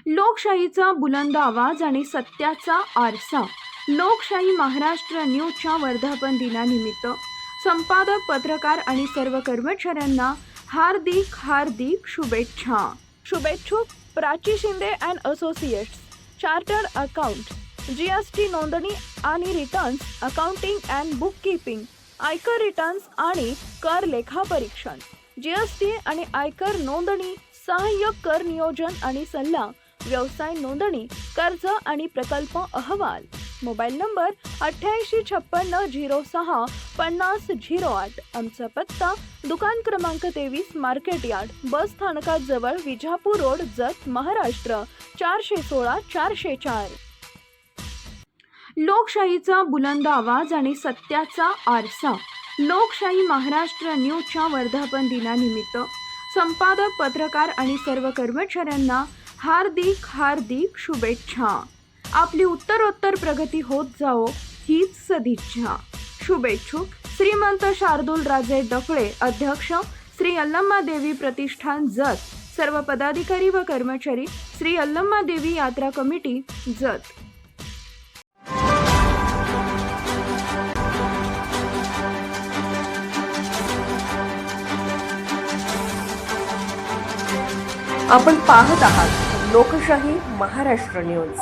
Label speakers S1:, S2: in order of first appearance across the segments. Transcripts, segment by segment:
S1: लोकशाहीचा बुलंद आवाज आणि सत्याचा आरसा. लोकशाही महाराष्ट्र न्यूजच्या वर्धापन दिनानिमित्त संपादक, पत्रकार आणि सर्व कर्मचाऱ्यांना हार्दिक शुभेच्छा. शुभेच्छुक Prachi Shinde and associates, chartered account, GST नोंदणी आणि returns, accounting and book keeping, आयकर रिटर्न्स आणि कर लेखापरीक्षण, GST आणि आयकर नोंदणी, सहाय्यक कर नियोजन आणि सल्ला, व्यवसाय नोंदणी, कर्ज आणि प्रकल्प अहवाल. Mobile number 8856065008. आमचा पत्ता दुकान क्रमांक 23, मार्केट यार्ड, बस स्थानकाजवळ, विजापूर रोड, जत, महाराष्ट्र 416-404. लोकशाहीचा बुलंद आवाज आणि सत्याचा आरसा. लोकशाही महाराष्ट्र न्यूजच्या वर्धापन दिनानिमित्त संपादक, पत्रकार आणि सर्व कर्मचाऱ्यांना हार्दिक शुभेच्छा. आपली उत्तरोत्तर प्रगती होत जाओ हीच सदिच्छा. शुभेच्छुक श्रीमंत शार्दूल राजे डफळे, अध्यक्ष, श्री यल्लम्मा देवी प्रतिष्ठान, जत. सर्व पदाधिकारी व कर्मचारी, श्री यल्लम्मा देवी यात्रा कमिटी, जत.
S2: आपण पाहत आहात लोकशाही महाराष्ट्र न्यूज.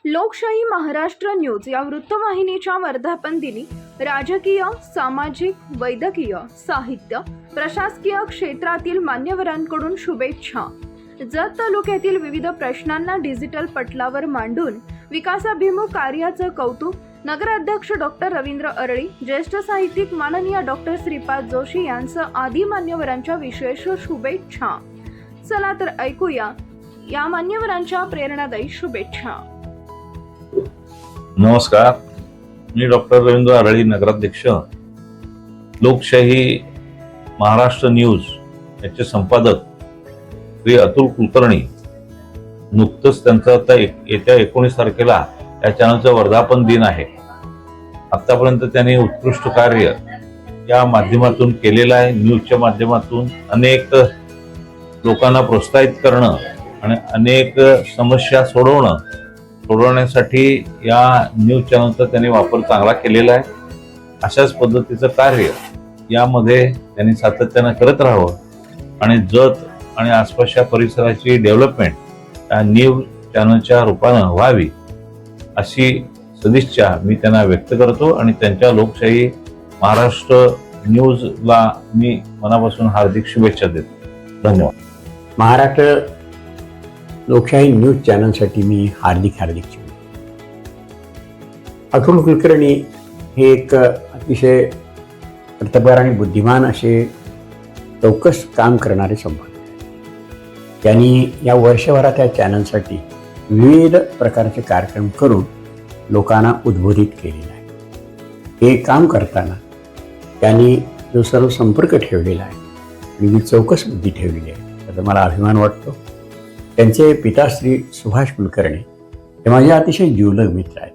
S1: लोकशाही महाराष्ट्र न्यूज या वृत्तवाहिनीच्या वर्धापन दिनी राजकीय, सामाजिक, वैद्यकीय, साहित्य, प्रशासकीय क्षेत्रातील मान्यवरांकडून शुभेच्छा. जत तालुक्यातील विविध प्रश्नांना डिजिटल पटलावर मांडून विकासाभिमुख कार्याचं कौतुक नगराध्यक्ष डॉक्टर रवींद्र अरळी, ज्येष्ठ साहित्यिक माननीय डॉक्टर श्रीपाद जोशी यांसह आदी मान्यवरांच्या विशेष शुभेच्छा. चला तर ऐकूया या मान्यवरांच्या प्रेरणादायी शुभेच्छा.
S3: नमस्कार, मी डॉक्टर रवींद्र अरळी, नगराध्यक्ष, लोकशाही महाराष्ट्र न्यूज याचे संपादक श्री अतुल कुलकर्णी. नुकतंच त्यांचा आता येत्या 19 तारखेला या चॅनलचा वर्धापन दिन आहे. आतापर्यंत त्यांनी उत्कृष्ट कार्य या माध्यमातून केलेलं आहे. न्यूजच्या माध्यमातून अनेक लोकांना प्रोत्साहित करणं आणि अनेक समस्या सोडवण्यासाठी या न्यूज चॅनलचा त्यांनी वापर चांगला केलेला आहे. अशाच पद्धतीचं कार्य यामध्ये त्यांनी सातत्यानं करत राहावं आणि जत आणि आसपासच्या परिसराची डेव्हलपमेंट या न्यूज चॅनलच्या रूपानं व्हावी अशी सदिच्छा मी त्यांना व्यक्त करतो आणि त्यांच्या लोकशाही महाराष्ट्र न्यूजला मी मनापासून हार्दिक शुभेच्छा देतो. धन्यवाद.
S4: महाराष्ट्र लोकशाही न्यूज चॅनलसाठी मी हार्दिक शुभेच्छा. अतुल कुलकर्णी हे एक अतिशय कर्तबगार आणि बुद्धिमान असे चौकस काम करणारे संपादक. त्यांनी या वर्षभरात या चॅनलसाठी विविध प्रकारचे कार्यक्रम करून लोकांना उद्बोधित केलेलं आहे. हे काम करताना त्यांनी जो सर्व संपर्क ठेवलेला आहे, विविध चौकस बुद्धी ठेवलेली आहे, त्याचा मला अभिमान वाटतो. त्यांचे पिता श्री सुभाष कुलकर्णी हे माझे अतिशय जिवलग मित्र आहेत.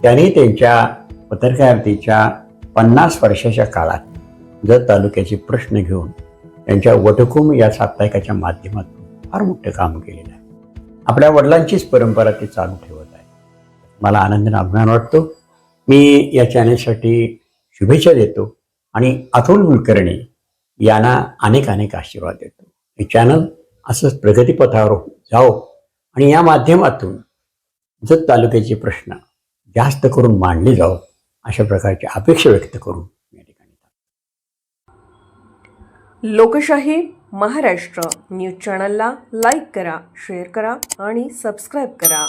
S4: त्यांनी त्यांच्या पत्रकारितेच्या 50 वर्षाच्या काळात जत तालुक्याचे प्रश्न घेऊन त्यांच्या वटहुकूम या साप्ताहिकाच्या माध्यमातून फार मोठं काम केलेलं आहे. आपल्या वडिलांचीच परंपरा ते चालू ठेवत आहे. मला आनंदाने अभिमान वाटतो. मी या चॅनलसाठी शुभेच्छा देतो आणि अतुल कुलकर्णी यांना अनेक आशीर्वाद देतो. हे चॅनल असंच प्रगतीपथावर जाओ आणि या माध्यमातून जत तालुक्याचे प्रश्न जास्त करून मांडले जाओ अशा प्रकारची अपेक्षा व्यक्त करून या ठिकाणी.
S2: लोकशाही महाराष्ट्र न्यूज चॅनलला लाईक करा, शेअर करा आणि सबस्क्राईब करा.